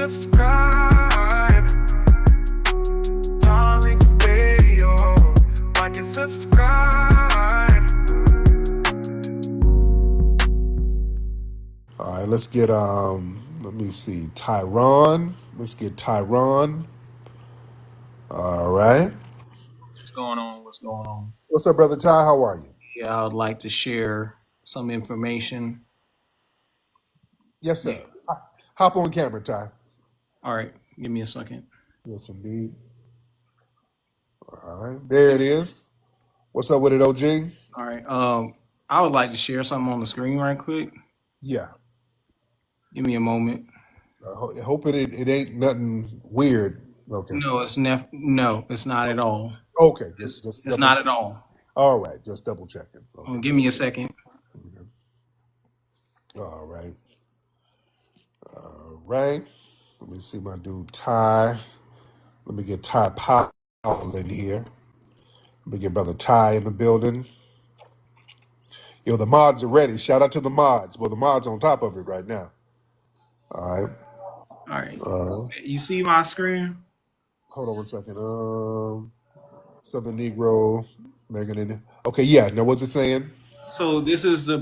subscribe? Tariq Radio. Watch and subscribe. All right, let's get let me see, Tyron. Let's get Tyron. All right. What's going on? What's going on? What's up, brother Ty? How are you? Yeah, I would like to share some information. Yes, sir. Hop on camera, Ty. All right, give me a second. Yes, indeed. All right, there it is. What's up with it, OG? All right, I would like to share something on the screen right quick. Yeah. Give me a moment. Hoping it ain't nothing weird. Okay. No, it's not at all. Okay, just It's not at all. All right, just double checking. Okay. Give me a second. Okay. All right. All right. Let me see my dude Ty. Let me get Ty Powell in here. Let me get brother Ty in the building. Yo, the mods are ready. Shout out to the mods. Well, the mods on top of it right now. All right. All right. You see my screen? Hold on one second. Southern Negro, Megan in it. Okay, yeah. Now, what's it saying? So this is the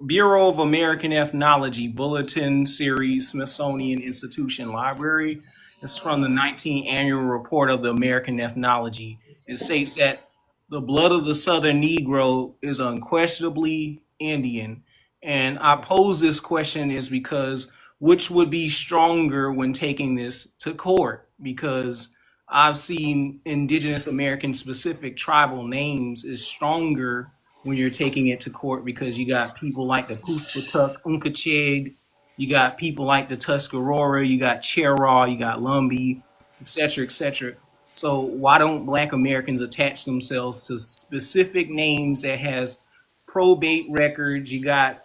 Bureau of American Ethnology Bulletin Series, Smithsonian Institution Library. It's from the 19th Annual Report of the American Ethnology. It states that the blood of the Southern Negro is unquestionably Indian. And I pose this question is because which would be stronger when taking this to court? Because I've seen indigenous American specific tribal names is stronger when you're taking it to court because you got people like the Puspatuk, Unkacheg, you got people like the Tuscarora, you got Cheraw, you got Lumbee, etc., etc. So why don't Black Americans attach themselves to specific names that has probate records? You got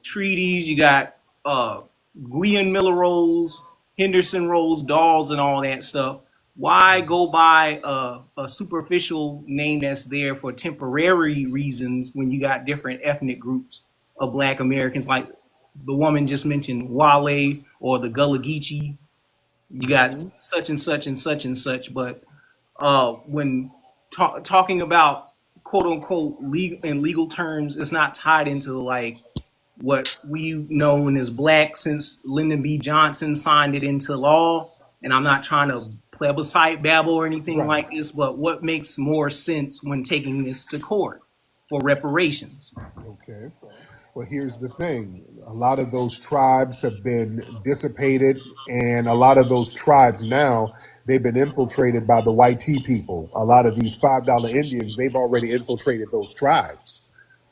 treaties, you got Guian Miller rolls, Henderson rolls, Dawes, and all that stuff. Why go by a superficial name that's there for temporary reasons when you got different ethnic groups of Black Americans, like the woman just mentioned, Wale or the Gullah Geechee? You got such and such and such and such. But when talking about quote unquote legal terms, it's not tied into like what we've known as Black since Lyndon B. Johnson signed it into law. And I'm not trying to plebiscite babble or anything like this, but what makes more sense when taking this to court for reparations? Okay. Well, here's the thing. A lot of those tribes have been dissipated, and a lot of those tribes now, they've been infiltrated by the white tea people. A lot of these $5 Indians, they've already infiltrated those tribes.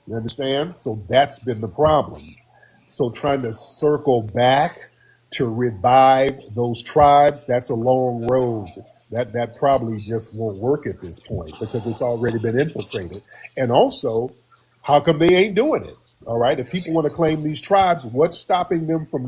You understand? So that's been the problem. So trying to circle back to revive those tribes, that's a long road. That probably just won't work at this point because it's already been infiltrated. And also, how come they ain't doing it? All right, if people want to claim these tribes, what's stopping them from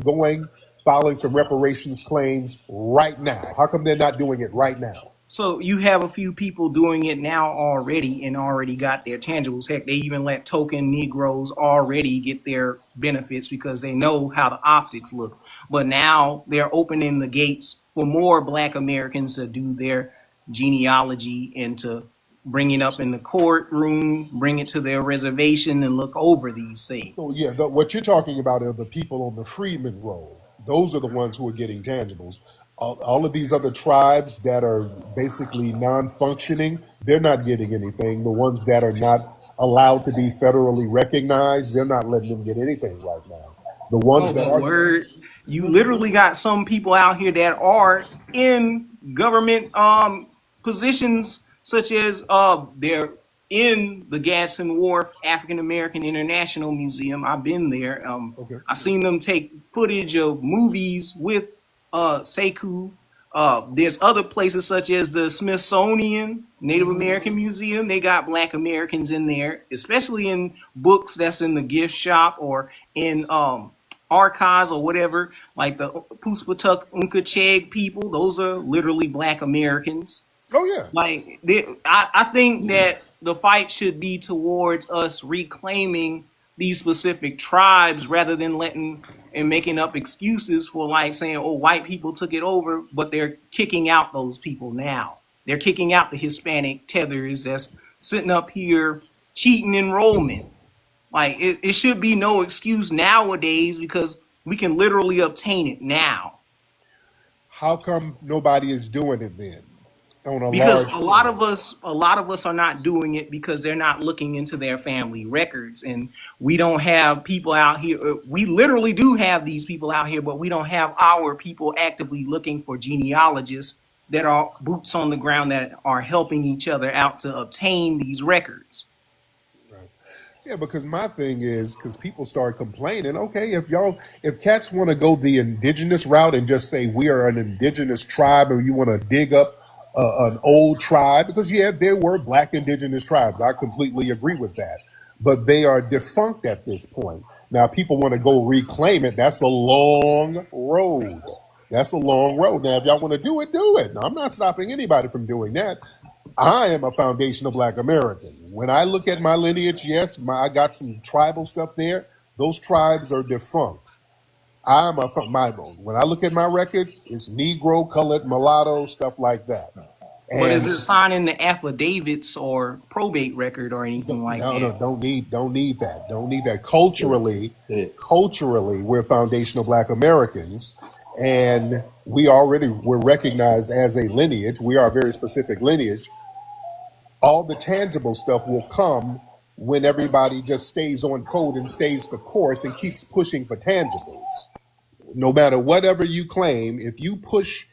filing some reparations claims right now? How come they're not doing it right now? So you have a few people doing it now already and already got their tangibles. Heck, they even let token Negroes already get their benefits because they know how the optics look. But now they're opening the gates for more Black Americans to do their genealogy and to bring it up in the courtroom, bring it to their reservation and look over these things. Oh, yeah, what you're talking about are the people on the freedman roll. Those are the ones who are getting tangibles. All of these other tribes that are basically non-functioning, they're not getting anything. The ones that are not allowed to be federally recognized, they're not letting them get anything right now. The ones that are... You literally got some people out here that are in government positions, such as they're in the Gadsden Wharf African American International Museum. I've been there. Okay. I've seen them take footage of movies with Sekou. There's other places such as the Smithsonian Native American Museum. They got Black Americans in there, especially in books that's in the gift shop or in archives or whatever, like the Puspatuk Unkacheg people. Those are literally Black Americans. Oh, yeah. Like, I think that the fight should be towards us reclaiming these specific tribes rather than letting and making up excuses for like saying, oh, white people took it over, but they're kicking out those people now. They're kicking out the Hispanic tethers that's sitting up here cheating enrollment. Like it should be no excuse nowadays because we can literally obtain it now. How come nobody is doing it then on a Because large scale? a lot of us are not doing it because they're not looking into their family records, and we don't have people out here. We literally do have these people out here, but we don't have our people actively looking for genealogists that are boots on the ground that are helping each other out to obtain these records. Yeah, because my thing is, because people start complaining, okay, if cats want to go the indigenous route and just say we are an indigenous tribe, or you want to dig up an old tribe, because yeah, there were black indigenous tribes. I completely agree with that. But they are defunct at this point. Now, people want to go reclaim it. That's a long road. That's a long road. Now, if y'all want to do it, do it. Now, I'm not stopping anybody from doing that. I am a foundational Black American. When I look at my lineage, yes, I got some tribal stuff there. Those tribes are defunct. When I look at my records, it's Negro, colored, mulatto, stuff like that. But is And it signing the affidavits or probate record or anything like no, that? don't need that. Don't need that. Yeah. Culturally, Yeah. culturally, we're foundational Black Americans, and we're recognized as a lineage. We are a very specific lineage. All the tangible stuff will come when everybody just stays on code and stays the course and keeps pushing for tangibles. No matter whatever you claim, if you push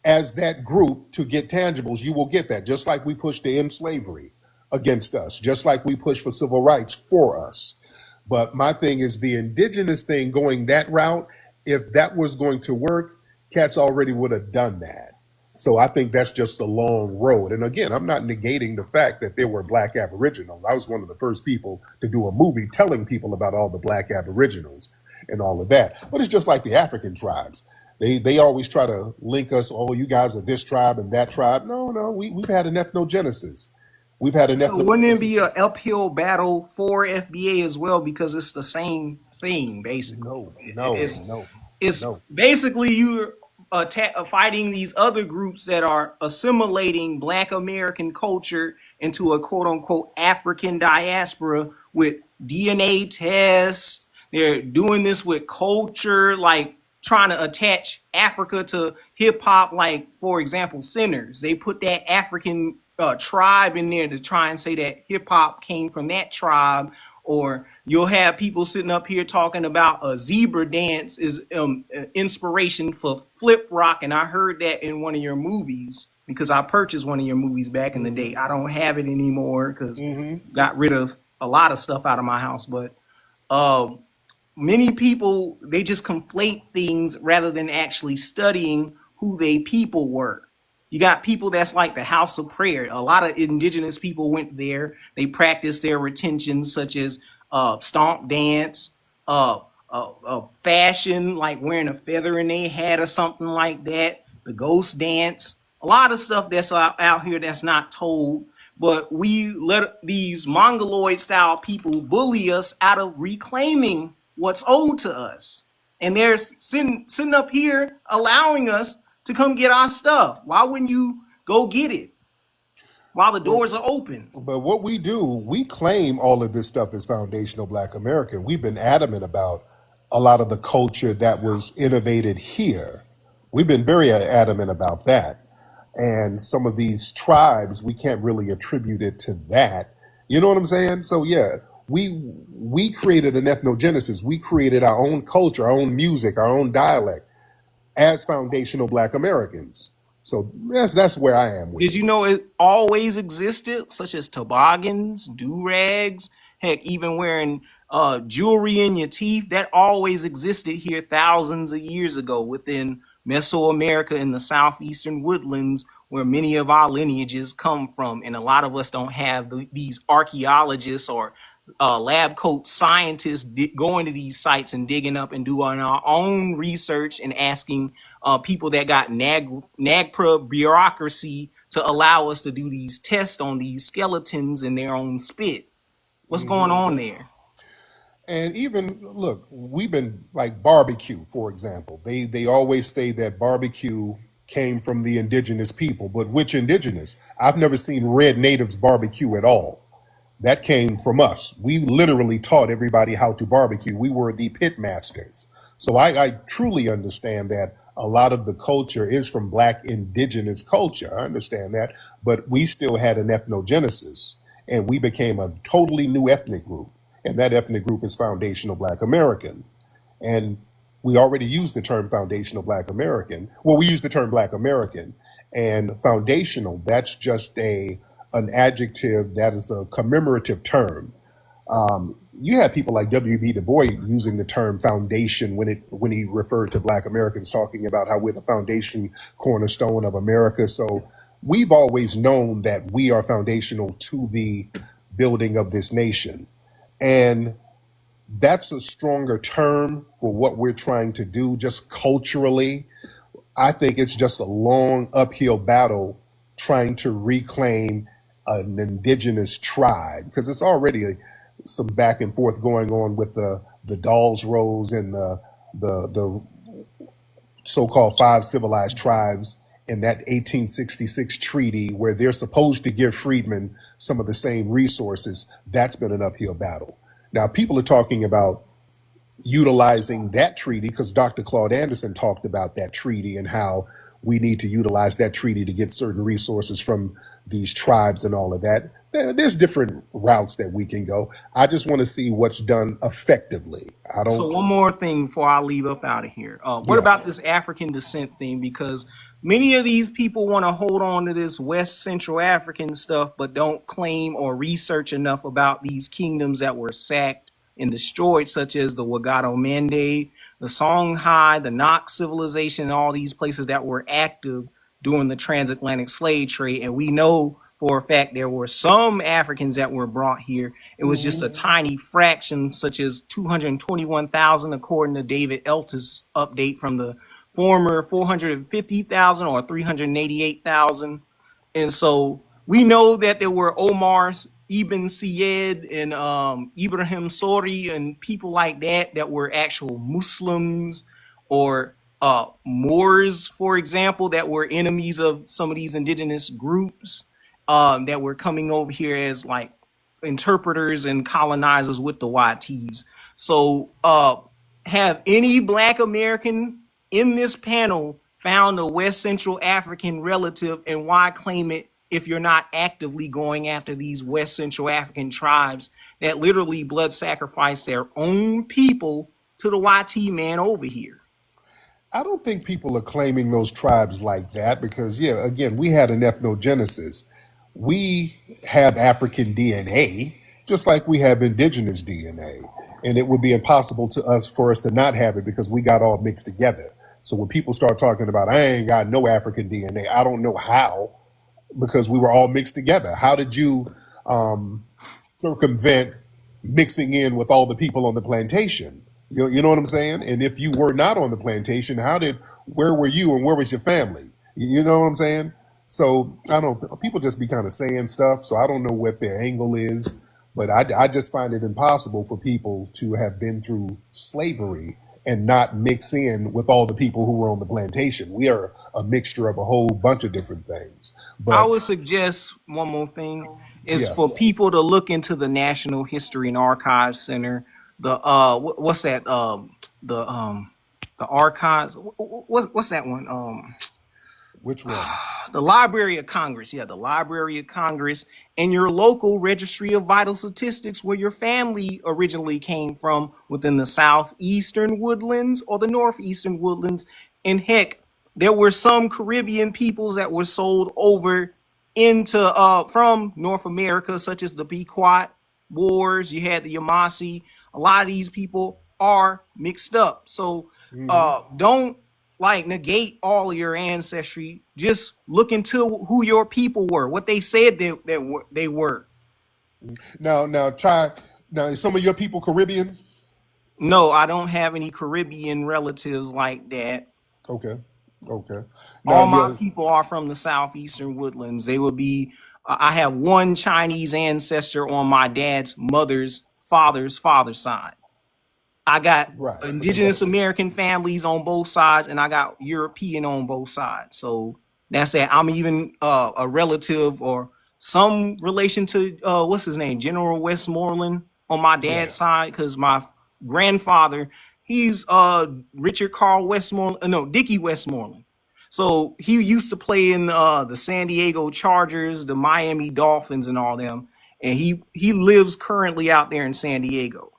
as that group to get tangibles, you will get that. Just like we pushed to end slavery against us, just like we push for civil rights for us. But my thing is the indigenous thing going that route. If that was going to work, cats already would have done that. So I think that's just a long road. And again, I'm not negating the fact that there were black aboriginals. I was one of the first people to do a movie telling people about all the black aboriginals and all of that. But it's just like the African tribes. They always try to link us, oh, you guys are this tribe and that tribe. No, we've had an ethnogenesis. We've had an So wouldn't it be ethnogenesis. an uphill battle for FBA as well because it's the same thing basically? No, no, It's no, it's no. basically you're fighting these other groups that are assimilating Black American culture into a quote unquote African diaspora with DNA tests. They're doing this with culture, like trying to attach Africa to hip hop. Like, for example, Sinners. They put that African tribe in there to try and say that hip hop came from that tribe. Or you'll have people sitting up here talking about a zebra dance is inspiration for flip rock, and I heard that in one of your movies because I purchased one of your movies back in the day. I don't have it anymore because got rid of a lot of stuff out of my house. But uh, many people they just conflate things rather than actually studying who they people were. You got people that's like the house of prayer. A lot of indigenous people went there. They practiced their retentions, such as stomp dance, fashion, like wearing a feather in their hat or something like that. The ghost dance. A lot of stuff that's out here that's not told. But we let these mongoloid style people bully us out of reclaiming what's owed to us. And they're sitting up here allowing us to come get our stuff. Why wouldn't you go get it while the But doors are open? but what we do, we claim all of this stuff as foundational Black American. We've been adamant about a lot of the culture that was innovated here. We've been very adamant about that. And some of these tribes, we can't really attribute it to that. You know what I'm saying? So yeah, we created an ethnogenesis. We created our own culture, our own music, our own dialect as foundational Black Americans. So that's where I am with Did you it. know it always existed, such as toboggans, do-rags, heck, even wearing jewelry in your teeth? That always existed here thousands of years ago within Mesoamerica in the southeastern woodlands where many of our lineages come from. And a lot of us don't have these archaeologists or lab coat scientists going to these sites and digging up and doing our own research and asking people that got NAGPRA bureaucracy to allow us to do these tests on these skeletons in their own spit. What's going on there? And even look, we've been like barbecue, for example. They always say that barbecue came from the indigenous people, but which indigenous? I've never seen red natives barbecue at all. That came from us. We literally taught everybody how to barbecue. We were the pit masters. So I truly understand that a lot of the culture is from Black indigenous culture. I understand that. But we still had an ethnogenesis and we became a totally new ethnic group. And that ethnic group is foundational Black American. And we already use the term foundational Black American. Well, we use the term Black American, and foundational, that's just an adjective that is a commemorative term. You had people like W.B. Du Bois using the term foundation when he referred to Black Americans, talking about how we're the foundation cornerstone of America. So we've always known that we are foundational to the building of this nation. And that's a stronger term for what we're trying to do just culturally. I think it's just a long uphill battle trying to reclaim an indigenous tribe because it's already some back and forth going on with the Dawes Rose and the so-called five civilized tribes in that 1866 treaty where they're supposed to give freedmen some of the same resources. That's been an uphill battle. Now, people are talking about utilizing that treaty because Dr. Claude Anderson talked about that treaty and how we need to utilize that treaty to get certain resources from these tribes and all of that. There's different routes that we can go. I just want to see what's done effectively. I So don't, one more thing before I leave up out of here. What yeah. about this African descent thing? Because many of these people want to hold on to this West Central African stuff, but don't claim or research enough about these kingdoms that were sacked and destroyed, such as the Wagado Mende, the Songhai, the Knox civilization, and all these places that were active during the transatlantic slave trade. And we know for a fact there were some Africans that were brought here. It was just a tiny fraction, such as 221,000, according to David Eltis' update from the former 450,000 or 388,000. And so we know that there were Omars, Ibn Syed, and Ibrahim Sori, and people like that that were actual Muslims or Moors, for example, that were enemies of some of these indigenous groups that were coming over here as like interpreters and colonizers with the YTs. So have any Black American in this panel found a West Central African relative, and why claim it if you're not actively going after these West Central African tribes that literally blood sacrifice their own people to the YT man over here? I don't think people are claiming those tribes like that because, yeah, again, we had an ethnogenesis. We have African DNA, just like we have indigenous DNA. And it would be impossible for us to not have it because we got all mixed together. So when people start talking about, I ain't got no African DNA, I don't know how, because we were all mixed together. How did you circumvent mixing in with all the people on the plantation? You know what I'm saying? And if you were not on the plantation, where were you and where was your family? You know what I'm saying? So people just be kind of saying stuff. So I don't know what their angle is, but I just find it impossible for people to have been through slavery and not mix in with all the people who were on the plantation. We are a mixture of a whole bunch of different things. I But would suggest one more thing is yeah, for people to look into the National History and Archives Center. The what's that? The archives. What's that one? which one? The Library of Congress. Yeah, the Library of Congress, and your local Registry of Vital Statistics, where your family originally came from, within the southeastern woodlands or the northeastern woodlands. And heck, there were some Caribbean peoples that were sold over into from North America, such as the Pequot Wars. You had the Yamasee. A lot of these people are mixed up. So don't like negate all of your ancestry. Just look into who your people were, what they said they were. Now, Ty. Now, is some of your people Caribbean? No, I don't have any Caribbean relatives like that. Okay, okay. Now, All my yeah. people are from the southeastern woodlands. They would be. I have one Chinese ancestor on my dad's mother's father's side. I got Right. indigenous American families on both sides, and I got European on both sides. So that's that. I'm even a relative or some relation to what's his name, General Westmoreland on my Yeah. dad's side, because my grandfather, he's Richard Carl Westmoreland, no, Dickie Westmoreland. So he used to play in the San Diego Chargers, the Miami Dolphins, and all them. And he lives currently out there in San Diego.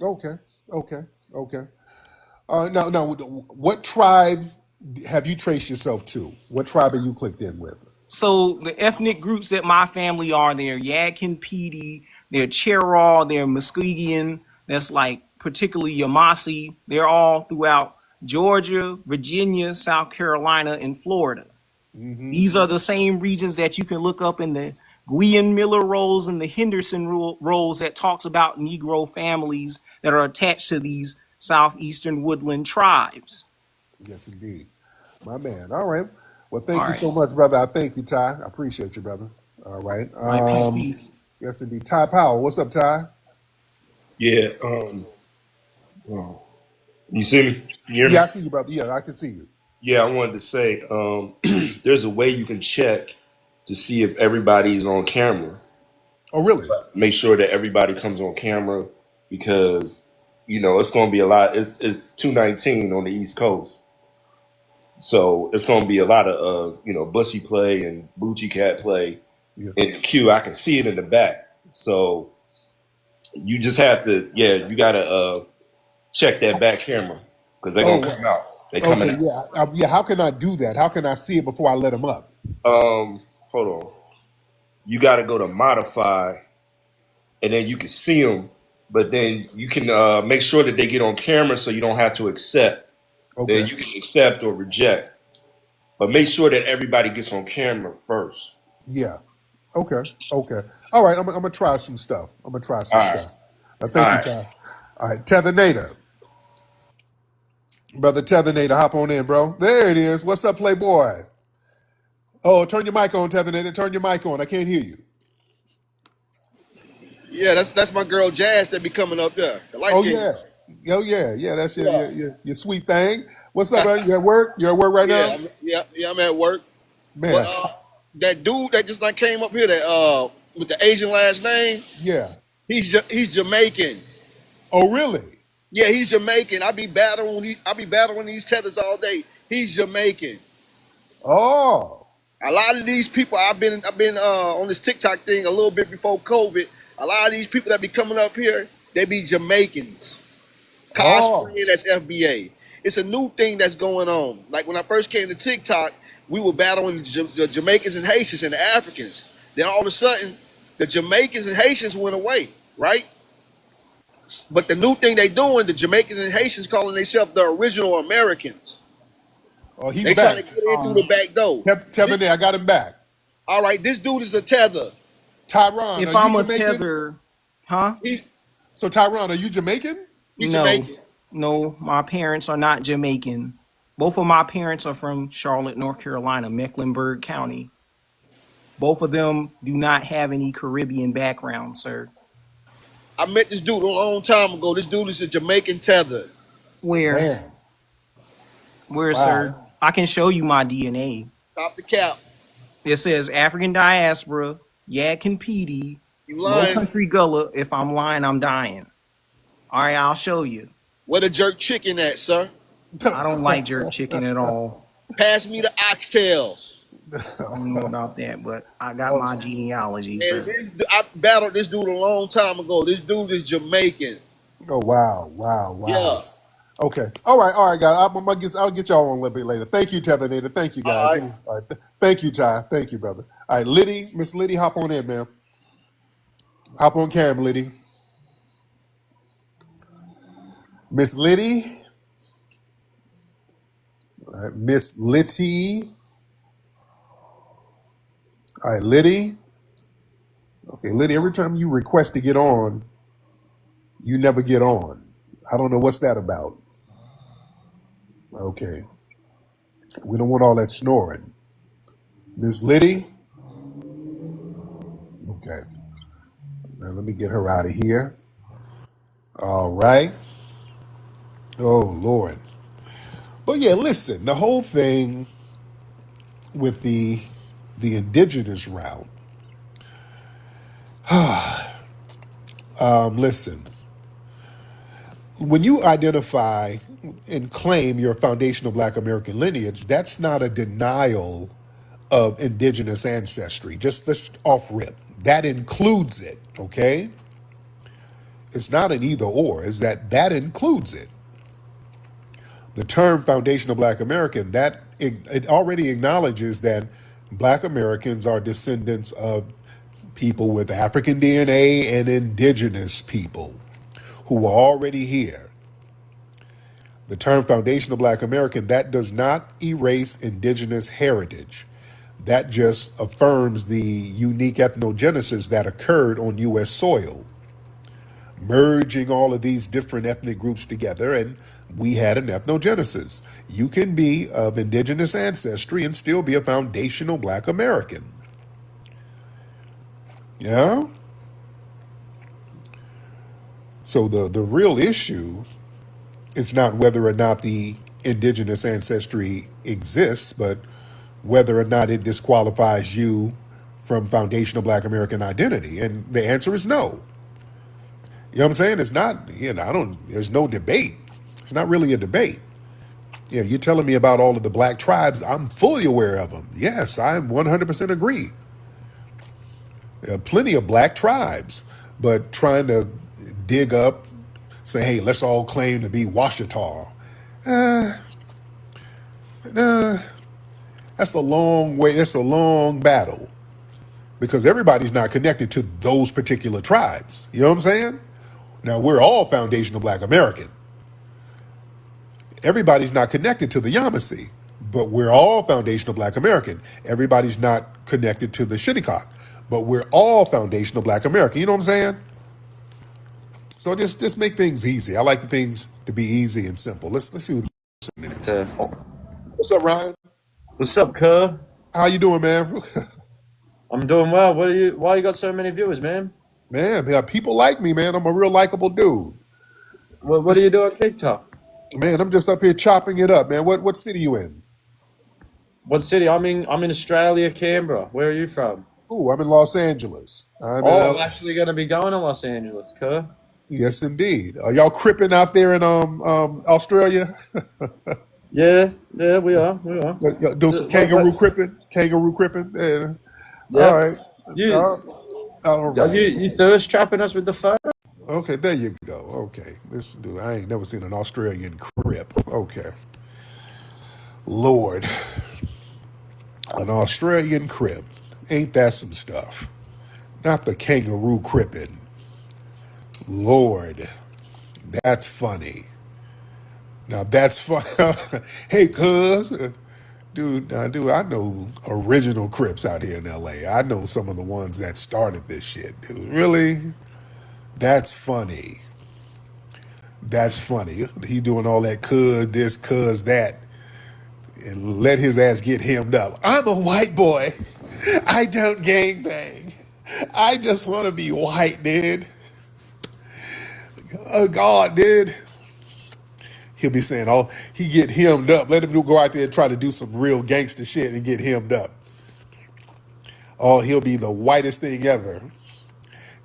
Okay. Okay. Okay. Now, what tribe have you traced yourself to? What tribe are you clicked in with? So the ethnic groups that my family are, they're Yadkin Pedi, they're Cherokee, they're Muskegon, that's like particularly Yamasee. They're all throughout Georgia, Virginia, South Carolina, and Florida. Mm-hmm. These are the same regions that you can look up in the Guian Miller rolls and the Henderson rolls that talks about Negro families that are attached to these southeastern woodland tribes. Yes, indeed. My man. All right. Well, All thank you right. so much, brother. I thank you, Ty. I appreciate you, brother. All right. All right. Peace, peace. Yes, indeed. Ty Powell. What's up, Ty? Yeah. You see me? You hear Yeah, me? I see you, brother. Yeah, I can see you. Yeah, I wanted to say there's a way you can check to see if everybody's on camera. Oh, really? Make sure that everybody comes on camera because it's going to be a lot. It's 219 on the East Coast, so it's going to be a lot of Bussy play and Bucci Cat play Yeah. in the queue. I can see it in the back, so you just have to you got to check that back camera because they're Oh, gonna come out. They coming okay. out. Yeah. Yeah. How can I do that? How can I see it before I let them up? Hold on. You got to go to modify, and then you can see them. But then you can make sure that they get on camera, so you don't have to accept. Then Okay. you can accept or reject, but make sure that everybody gets on camera first. Yeah. Okay. Okay. All right. I'm gonna try some stuff. I'm gonna try All some right. stuff. All Thank you, right. Ty. All right. Tether Nader. Brother Tether Nader, hop on in, bro. There it is. What's up, Playboy? Oh, turn your mic on, Tether Nader. Turn your mic on. I can't hear you. Yeah, that's my girl Jazz that be coming up there. The light Oh skin yeah. girl. Oh yeah. Yeah. That's your Yeah. your, your, your sweet thing. What's up, bro? You at work? You at work right now? Yeah, I'm at work. But Man. that dude that just like came up here that with the Asian last name, Yeah. he's Jamaican. Oh really? Yeah, he's Jamaican. I be battling these tethers all day. He's Jamaican. Oh. A lot of these people I've been on this TikTok thing a little bit before COVID. A lot of these people that be coming up here, they be Jamaicans. Oh. Cosplaying as FBA. It's a new thing that's going on. Like when I first came to TikTok, we were battling the Jamaicans and Haitians and the Africans. Then all of a sudden, the Jamaicans and Haitians went away, right? But the new thing they doing, the Jamaicans and Haitians calling themselves the original Americans. Oh, he's They trying back. to get in through the back door. Tether Nader, I got him back. All right, this dude is a tether. Tyron, If are I'm you a Jamaican? tether, huh? He, So Tyron, are you Jamaican? he's No, Jamaican. no, my parents are not Jamaican. Both of my parents are from Charlotte, North Carolina, Mecklenburg County. Both of them do not have any Caribbean background, sir. I met this dude a long time ago. This dude is a Jamaican tether. Where? Man. Where, sir? Wow. I can show you my DNA. Top the cap. It says African diaspora, Yadkin Pedi, You Low lying? Country Gullah. If I'm lying, I'm dying. All right, I'll show you. Where the jerk chicken at, sir? I don't like jerk chicken at all. Pass me the oxtail. I don't know about that, but I got my genealogy, And sir. I battled this dude a long time ago. This dude is Jamaican. Oh wow, wow, Yeah. wow. Okay. All right, guys. I'll get y'all on a little bit later. Thank you, Tether Nader. Thank you, All guys. right. All right. Thank you, Ty. Thank you, brother. All right, Liddy, Miss Liddy, hop on in, man. Hop on cam, Liddy. Miss Liddy. All right, Miss Litty. All right, Liddy. Okay, Liddy, every time you request to get on, you never get on. I don't know what's that about. Okay. We don't want all that snoring. Miss Liddy. Okay. Now let me get her out of here. All right. Oh Lord. But yeah, listen, the whole thing with the indigenous route. Listen, when you identify and claim your foundational Black American lineage, that's not a denial of indigenous ancestry. Just let's off rip. That includes it, okay? It's not an either or, is that includes it. The term foundational Black American, that it already acknowledges that Black Americans are descendants of people with African DNA and indigenous people who were already here. The term foundational Black American, that does not erase indigenous heritage. That just affirms the unique ethnogenesis that occurred on U.S. soil, merging all of these different ethnic groups together, and we had an ethnogenesis. You can be of indigenous ancestry and still be a foundational Black American. Yeah? So the real issue is not whether or not the indigenous ancestry exists, but whether or not it disqualifies you from foundational Black American identity. And the answer is no. You know what I'm saying? It's not, there's no debate. It's not really a debate. Yeah, you're telling me about all of the Black tribes. I'm fully aware of them. Yes, I 100% agree. There are plenty of Black tribes, but trying to dig up, say, hey, let's all claim to be Washita. That's a long way. That's a long battle because everybody's not connected to those particular tribes. You know what I'm saying? Now, we're all foundational Black American. Everybody's not connected to the Yamasee, but we're all foundational Black American. Everybody's not connected to the Shinnecock, but we're all foundational Black American. You know what I'm saying? So just make things easy. I like the things to be easy and simple. Let's see what the person is. Uh, What's up, Ryan? what's up, Kerr? How you doing, man? I'm doing well. Why you got so many viewers, man? Man, yeah, people like me, man. I'm a real likable dude. What do you do on TikTok? Man, I'm just up here chopping it up, man. What city you in? What city? I'm in Australia, Canberra. Where are you from? Ooh, I'm in Los Angeles. I'm in Oh, I'm L- actually going to be going to Los Angeles, Kerr. Yes, indeed. Are y'all cripping out there in Australia? Yeah, we are. Y'all do some What? kangaroo cripping? Kangaroo cripping? Yeah. All Yeah, right. you All are right. you thirst trapping us with the phone? Okay, there you go. Okay. This dude, I ain't never seen an Australian crip. Okay. Lord. An Australian crip. Ain't that some stuff? Not the kangaroo cripping. Lord. That's funny. Now that's fun. Hey, cuz. Dude, I know original Crips out here in LA. I know some of the ones that started this shit, dude. Really? That's funny. That's funny. He doing all that cuz this, cuz that, and let his ass get hemmed up. I'm a white boy. I don't gangbang. I just want to be white, dude. Oh, God, dude. He'll be saying, oh, he get hemmed up. Let him go out there and try to do some real gangster shit and get hemmed up. Oh, he'll be the whitest thing ever.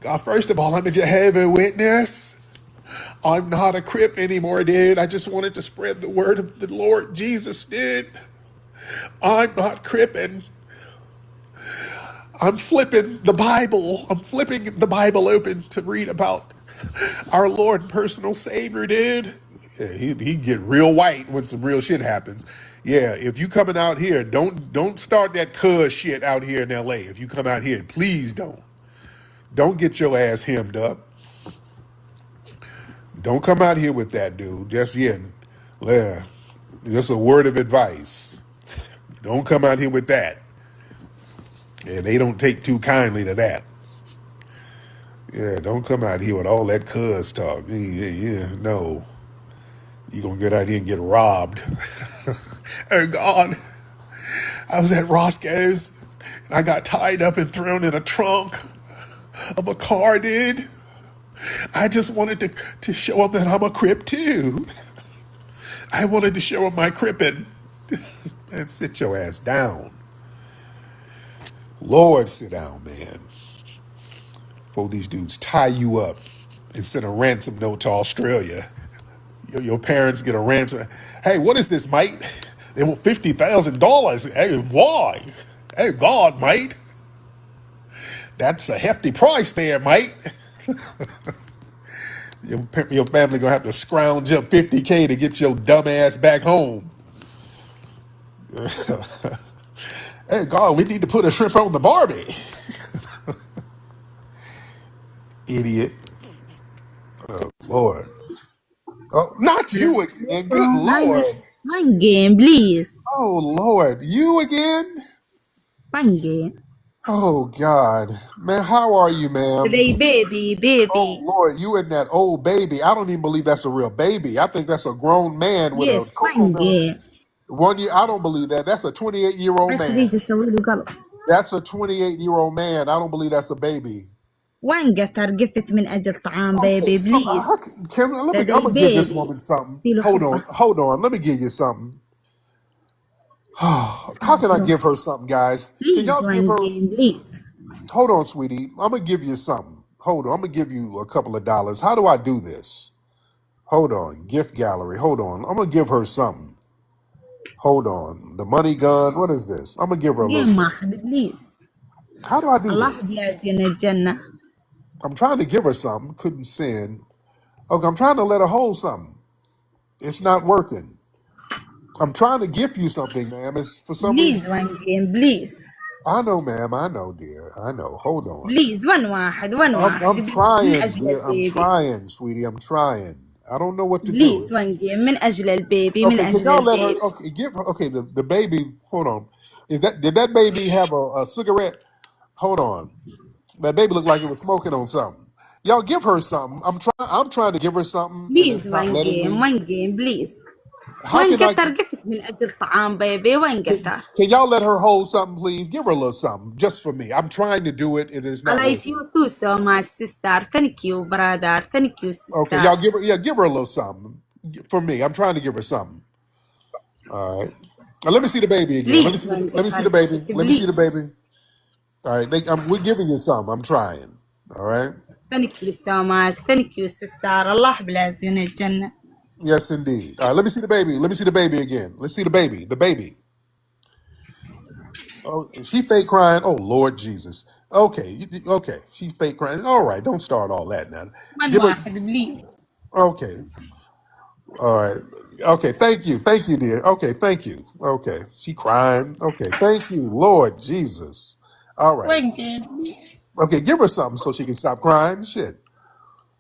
God, first of all, I'm a Jehovah's Witness. I'm not a Crip anymore, dude. I just wanted to spread the word of the Lord Jesus, dude. I'm not cripping. I'm flipping the Bible. I'm flipping the Bible open to read about our Lord and personal Savior, dude. Yeah, he get real white when some real shit happens. Yeah, if you coming out here, don't start that cuz shit out here in LA. If you come out here, please don't. Don't get your ass hemmed up. Don't come out here with that, dude. Just yet. Yeah. Just a word of advice. Don't come out here with that. Yeah, they don't take too kindly to that. Yeah, don't come out here with all that cuz talk. Yeah, no. You're going to get out here and get robbed. Oh, God. I was at Roscoe's, and I got tied up and thrown in a trunk of a car, dude. I just wanted to show them that I'm a Crip, too. I wanted to show him my crippin'. Man, sit your ass down. Lord, sit down, man. Before these dudes tie you up and send a ransom note to Australia. Your parents get a ransom. Hey, what is this, mate? They want $50,000. Hey, why? Hey, God, mate. That's a hefty price there, mate. Your family gonna have to scrounge up 50K to get your dumb ass back home. Hey, God, we need to put a shrimp on the Barbie. Idiot. Lord. Oh, not you again. Good Hi, Lord. one game, please. Oh, Lord. You again? One game. Oh, God. Man, how are you, ma'am? Today, baby, Oh, baby. Lord, you and that old baby. I don't even believe that's a real baby. I think that's a grown man with a Yes, cocoa one melon. game. 1 year, I don't believe that. That's a 28-year-old بس دي man. تسوي له قلب. That's a 28-year-old man. I don't believe that's a baby. وين قطر قفت من أجل طعام Okay, baby, so please. I'm Today, gonna give this baby. woman something. في له حبة. Hold on. Let me give you something. How can I give her something, guys? Can Please, y'all give one her? game, please. Hold on, sweetie. I'm gonna give you something. Hold on. I'm gonna give you a couple of dollars. How do I do this? Hold on. Gift gallery. Hold on. I'm gonna give her something. Hold on. The money gun. What is this? I'm gonna give her a little Game something. واحد, please. How do I do الله this? بيعزين الجنة. I'm trying to give her something. Couldn't send. Okay, I'm trying to let her hold something. It's not working. I'm trying to gift you something, ma'am. It's for some Please, reason. one game, please. I know, ma'am. I know, dear. I know. Hold on. Please, one واحد I'm please من trying, أجل dear. I'm البيبي. trying, sweetie. I'm trying. I don't know what to do. Please, one game من أجل البيبي من Okay, can أجل y'all let her? البيبي. Okay, give her. Okay, the baby. Hold on. Did that baby have a cigarette? Hold on. That baby looked like it was smoking on something. Y'all give her something. I'm trying to give her something, and Please, it's not letting me. one game, please. How وين can I? قطر قفت من أجل طعام بيبي وين قطر. Can y'all let her hold something, please? Give her a little something, just for me. I'm trying to do it, and it's I not like working. you too so much, sister. Thank you, brother. Thank you, Okay, sister. y'all give her. Yeah, give her a little something for me. I'm trying to give her something. All right. Now, let me see the baby again. Let me Please, see. وين Let me see قطر the baby. قفت Let me see the please. baby. All right. We're giving you some. I'm trying. All right. Thank you so much. Thank you, sister. الله بلازين الجنة. Yes, indeed. All right. Let me see the baby. Let me see the baby again. Let's see the baby. The baby. Oh, she fake crying. Oh, Lord Jesus. Okay. Okay. She's fake crying. All right. Don't start all that now. وين Give her. واحد please. Okay. All right. Okay. Thank you. Thank you, dear. Okay. Thank you. Okay. She crying. Okay. Thank you, Lord Jesus. All right. وين game. Okay. Give her something so she can stop crying. Shit.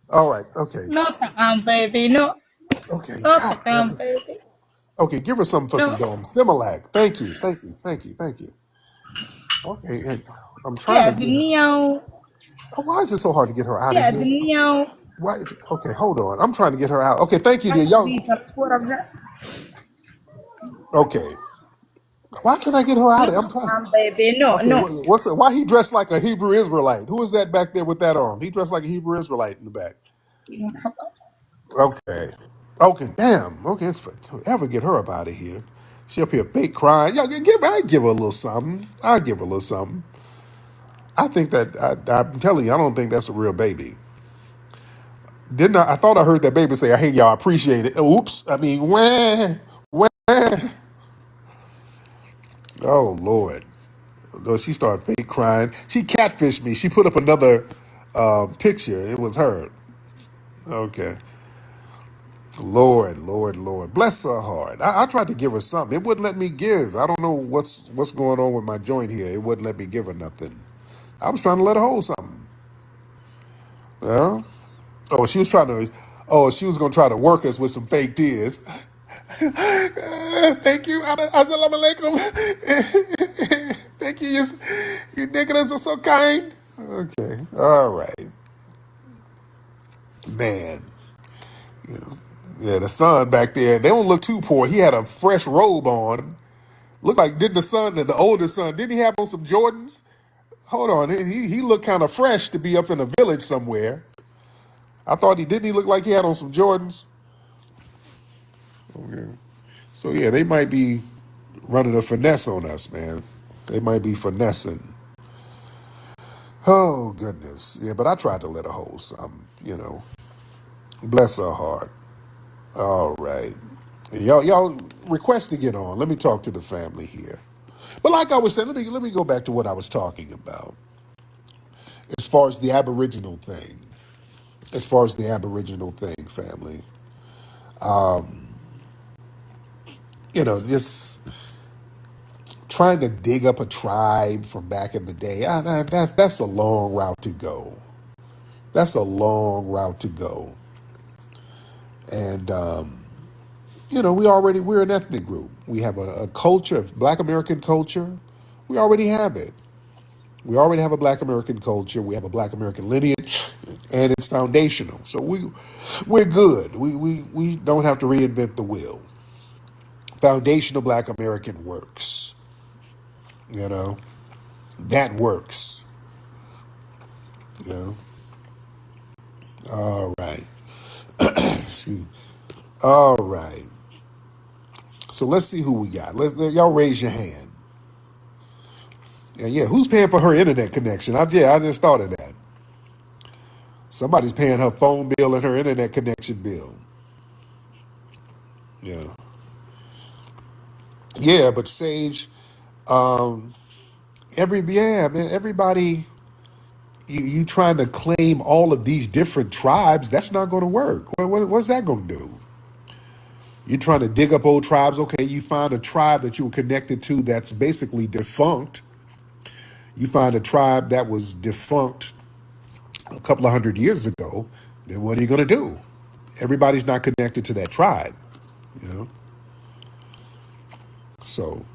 All right. Okay. No طعام baby. No. Okay. No God damn طعام it. baby. Okay. Give her something for some No. damn Similac. Thank you. Thank you. Thank you. Thank you. Okay. And I'm trying يا to get her. دنيا. Oh, why is it so hard to get her out of يا here? دنيا. Why? Okay. Hold on. I'm trying to get her out. Okay. Thank you, dear. بس Y'all. دي الكورة. Okay. Why can't I get her out No of here? I'm trying. baby. No, Okay, no. what's it? Why he dressed like a Hebrew Israelite? Who is that back there with that on? He dressed like a Hebrew Israelite in the back. Okay, okay, damn. Okay, it's for to ever get her up out of here. She up here fake crying. Yo, I give her a little something. I give her a little something. I think that I'm telling you, I don't think that's a real baby. Didn't I? I thought I heard that baby say, "Hey, y'all, appreciate it." Oops. I mean, wah, wah. Oh Lord. No, she started fake crying. She catfished me. She put up another picture. It was her. Okay. Lord, Lord, Lord. Bless her heart. I tried to give her something. It wouldn't let me give. I don't know what's going on with my joint here. It wouldn't let me give her nothing. I was trying to let her hold something. Yeah. Oh, she was trying to. Oh, she was gonna try to work us with some fake tears. Thank you. Assalamu alaikum. Thank you. You niggas are so kind. Okay. All right. Man. Yeah, the son back there, they don't look too poor. He had a fresh robe on. Looked like, didn't the son, the oldest son, didn't he have on some Jordans? Hold on. He looked kind of fresh to be up in a village somewhere. I thought he didn't he look like he had on some Jordans? Okay. So yeah, they might be running a finesse on us, man. They might be finessing. Oh goodness. Yeah, but I tried to let her hold some, Bless her heart. All right. Y'all request to get on. Let me talk to the family here. But like I was saying, let me go back to what I was talking about. As far as the Aboriginal thing. As far as the Aboriginal thing, family. Just trying to dig up a tribe from back in the day. That's a long route to go. That's a long route to go. And we're an ethnic group. We have a culture, Black American culture. We already have it. We already have a Black American culture. We have a Black American lineage, and it's foundational. So we're good. We don't have to reinvent the wheel. Foundational Black American works. You know that works. You know. All right. Excuse me. All right. So let's see who we got. Y'all raise your hand. Yeah. Who's paying for her internet connection? I just thought of that. Somebody's paying her phone bill and her internet connection bill. Yeah. Yeah, but Sage, man, everybody, you trying to claim all of these different tribes, that's not going to work. What's that going to do? You're trying to dig up old tribes. Okay, you find a tribe that you were connected to that's basically defunct. You find a tribe that was defunct a couple of 100 years ago. Then what are you going to do? Everybody's not connected to that tribe, you know. So,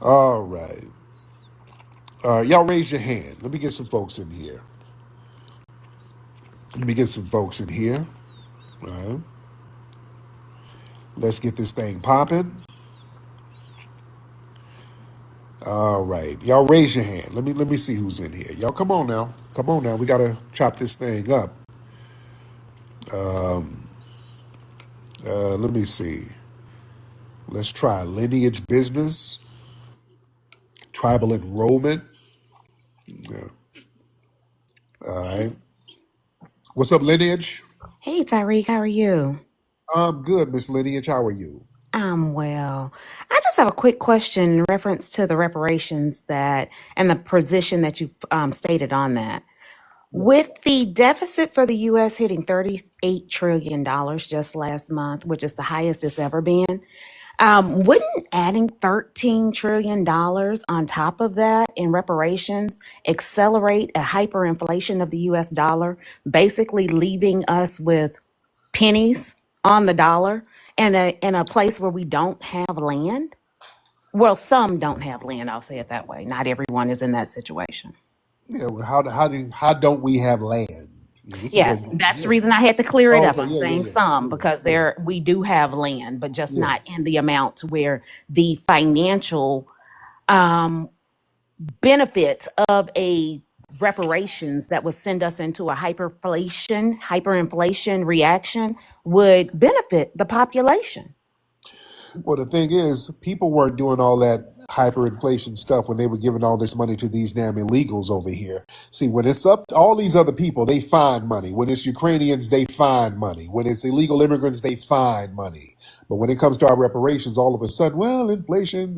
all right. Y'all raise your hand. Let me get some folks in here. Let me get some folks in here. All right. Let's get this thing popping. All right. Y'all raise your hand. Let me see who's in here. Y'all come on now. Come on now. We gotta chop this thing up. Let me see. Let's try lineage business, tribal enrollment. Yeah. All right. What's up, lineage? Hey Tariq, how are you? I'm good, Miss Lineage. How are you? I'm well. I just have a quick question in reference to the reparations that and the position that you stated on that. Yeah. With the deficit for the U.S. hitting $38 trillion just last month, which is the highest it's ever been, wouldn't adding $13 trillion on top of that in reparations accelerate a hyperinflation of the U.S. dollar, basically leaving us with pennies on the dollar in a place where we don't have land? Well, some don't have land, I'll say it that way. Not everyone is in that situation. Yeah. Well, how don't we have land? Yeah, we can Yeah, go. that's the Yeah. reason I had to clear it Oh, up. okay. I'm Yeah. Yeah. saying Yeah. some Yeah. because Yeah. there we do have land, but just Yeah. not in the amount to where the financial um, benefits of a reparations that would send us into a hyperinflation reaction would benefit the population. Well, the thing is, people weren't doing all that hyperinflation stuff when they were giving all this money to these damn illegals over here. See, when it's up to all these other people, they find money. When it's Ukrainians, they find money. When it's illegal immigrants, they find money. But when it comes to our reparations, all of a sudden, well, inflation,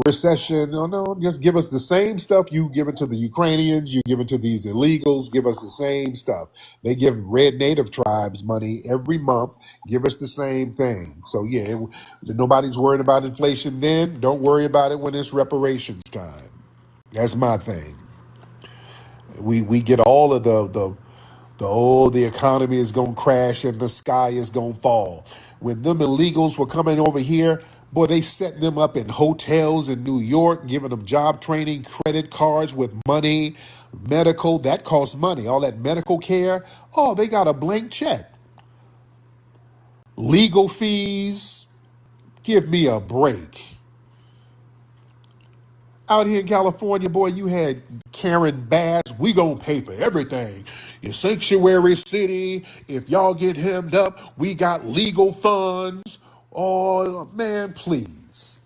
recession. No, no, just give us the same stuff you give it to the Ukrainians, you give it to these illegals, give us the same stuff. They give red native tribes money every month, give us the same thing. So, yeah, nobody's worried about inflation then. Don't worry about it when it's reparations time. That's my thing. We get all of the economy is gonna crash and the sky is gonna fall. When them illegals were coming over here, boy, they setting them up in hotels in New York, giving them job training, credit cards with money, medical, that costs money. All that medical care, oh, they got a blank check. Legal fees, give me a break. Out here in California, boy, you had Karen Bass, we gonna pay for everything. Your sanctuary city, if y'all get hemmed up, we got legal funds. Oh man, please.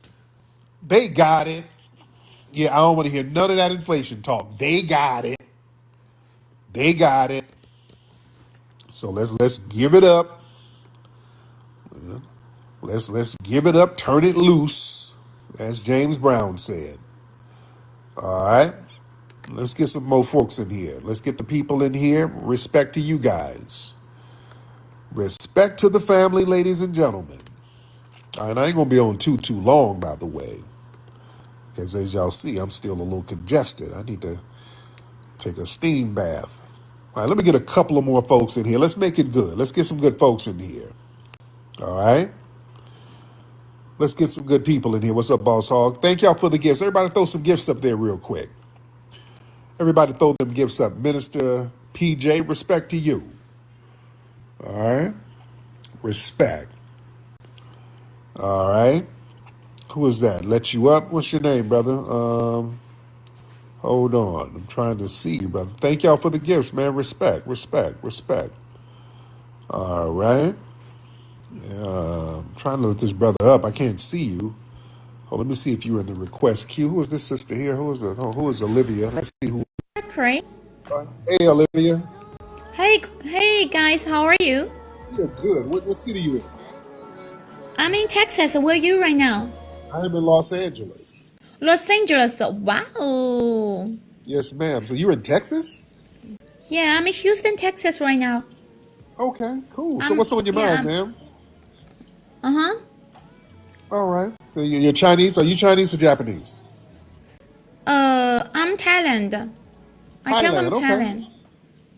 They got it. Yeah, I don't want to hear none of that inflation talk. They got it. They got it. So let's give it up. Let's give it up. Turn it loose, as James Brown said. All right. Let's get some more folks in here. Let's get the people in here. Respect to you guys. Respect to the family, ladies and gentlemen. All right, I ain't gonna be on too long, by the way, because as y'all see, I'm still a little congested. I need to take a steam bath. All right, let me get a couple of more folks in here. Let's make it good. Let's get some good folks in here. All right. Let's get some good people in here. What's up, Boss Hog? Thank y'all for the gifts. Everybody throw some gifts up there real quick. Everybody throw them gifts up. Minister PJ, respect to you. All right. Respect. All right. Who is that? Let you up? What's your name, brother? Hold on. I'm trying to see you, brother. Thank y'all for the gifts, man. Respect, respect, respect. All right. I'm trying to look this brother up. I can't see you. Oh, let me see if you're in the request queue. Who is this sister here? Who is Olivia? Let's see who. Craig. Hey, Olivia. Hey guys, how are you? You're good. What city are you in? I'm in Texas. Where are you right now? I am in Los Angeles. Los Angeles. Wow. Yes, ma'am. So you're in Texas? Yeah, I'm in Houston, Texas right now. Okay, cool. So what's on your Yeah. mind, ma'am? Uh-huh. All right. So you're Chinese? Are you Chinese or Japanese? I'm Thailand. I come from Thailand. Okay. Thailand.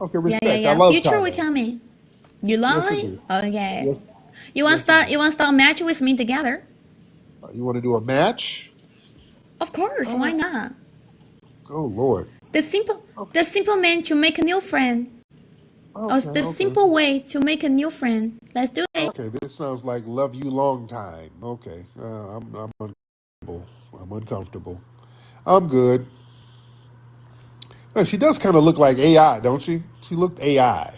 Okay. Yeah. Respect. I love Future we Thailand. coming. You love Yes, it me? is. Okay. Yes. You want Yes, it is. you want to start a match with me together? You want to do a match? Of course. Why not? Oh Lord. The simple man to make a new friend. Or the Okay. simple way to make a new friend. Let's do it. Okay. This sounds like love you long time. Okay. I'm uncomfortable. I'm uncomfortable. I'm good. She does kind of look like AI, don't she? She looked AI.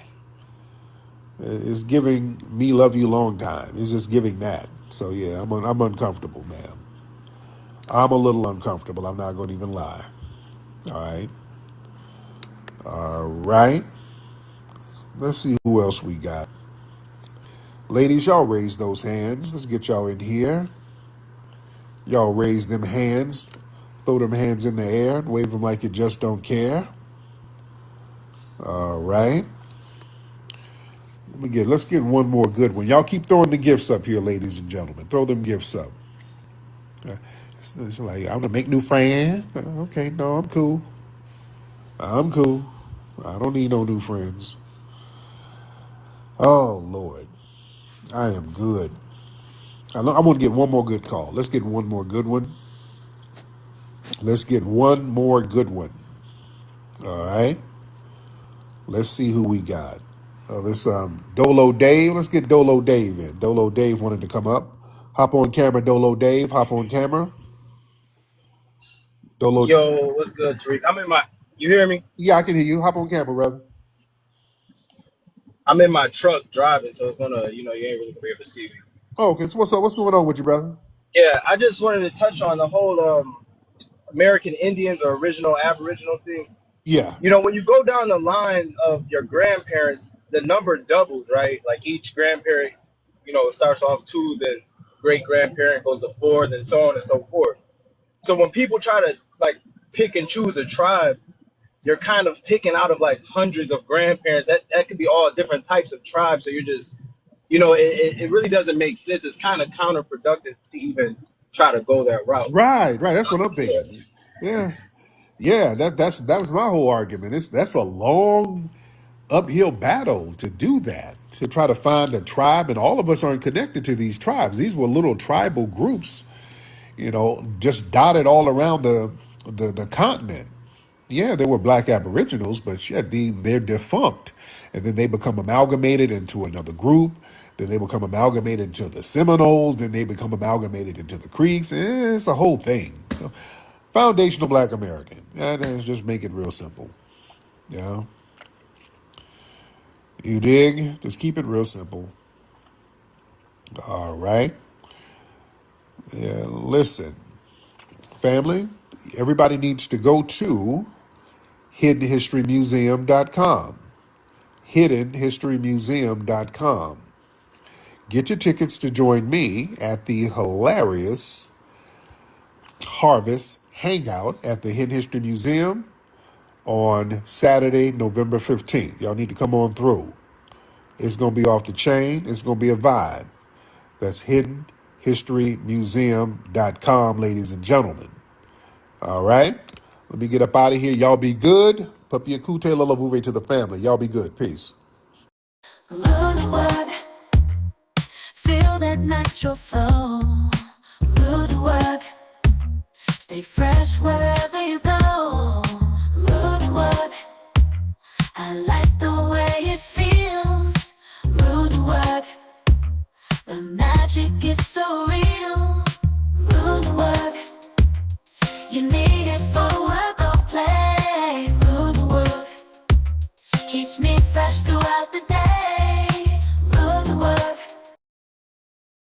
It's giving me love you long time. It's just giving that. So yeah, I'm uncomfortable, ma'am. I'm a little uncomfortable. I'm not going to even lie. All right. All right. Let's see who else we got. Ladies, y'all raise those hands. Let's get y'all in here. Y'all raise them hands. Throw them hands in the air. Wave them like you just don't care. All right. Let's get one more good one. Y'all keep throwing the gifts up here, ladies and gentlemen. Throw them gifts up. It's like, I'm gonna make new friends. Okay, no, I'm cool. I'm cool. I don't need no new friends. Oh Lord, I am good. I want to get one more good call. Let's get one more good one. Let's get one more good one. All right. Let's see who we got. Let's Dolo Dave. Let's get Dolo Dave in. Dolo Dave wanted to come up. Hop on camera, Dolo Dave. Hop on camera. Dolo. Yo, what's good, Tariq? I'm in my. You hear me? Yeah, I can hear you. Hop on camera, brother. I'm in my truck driving, so it's gonna, you ain't really gonna be able to see me. Oh, okay. So what's up? What's going on with you, brother? Yeah, I just wanted to touch on the whole American Indians or original Aboriginal thing. Yeah. When you go down the line of your grandparents, the number doubles, right? Like each grandparent, starts off two, then great grandparent goes to four, then so on and so forth. So when people try to like pick and choose a tribe, you're kind of picking out of like hundreds of grandparents. That could be all different types of tribes. So you're just, it really doesn't make sense. It's kind of counterproductive to even try to go that route. Right. That's what I'm Yeah. thinking. Yeah. Yeah. That was my whole argument. That's a long uphill battle to do that, to try to find a tribe, and all of us aren't connected to these tribes. These were little tribal groups, just dotted all around the continent. Yeah, they were black aboriginals, but yeah, they're defunct. And then they become amalgamated into another group. Then they become amalgamated into the Seminoles. Then they become amalgamated into the Creeks. It's a whole thing. So Foundational Black American. Just make it real simple. Yeah. You dig? Just keep it real simple. All right. Yeah, listen, family, everybody needs to go to hiddenhistorymuseum.com. Hiddenhistorymuseum.com. Get your tickets to join me at the hilarious Harvest Hangout at the Hidden History Museum on Saturday, November 15th. Y'all need to come on through. It's going to be off the chain. It's going to be a vibe. That's hiddenhistorymuseum.com, ladies and gentlemen. All right? Let me get up out of here. Y'all be good. Papi Akute Lalavuve to the family. Y'all be good. Peace. Rude work, feel that natural flow. Rude work, stay fresh wherever you go. Rude work, I like the way it feels. Rude work, the magic is so real. Rude work, you need it for work or play. Rude work keeps me fresh throughout the day.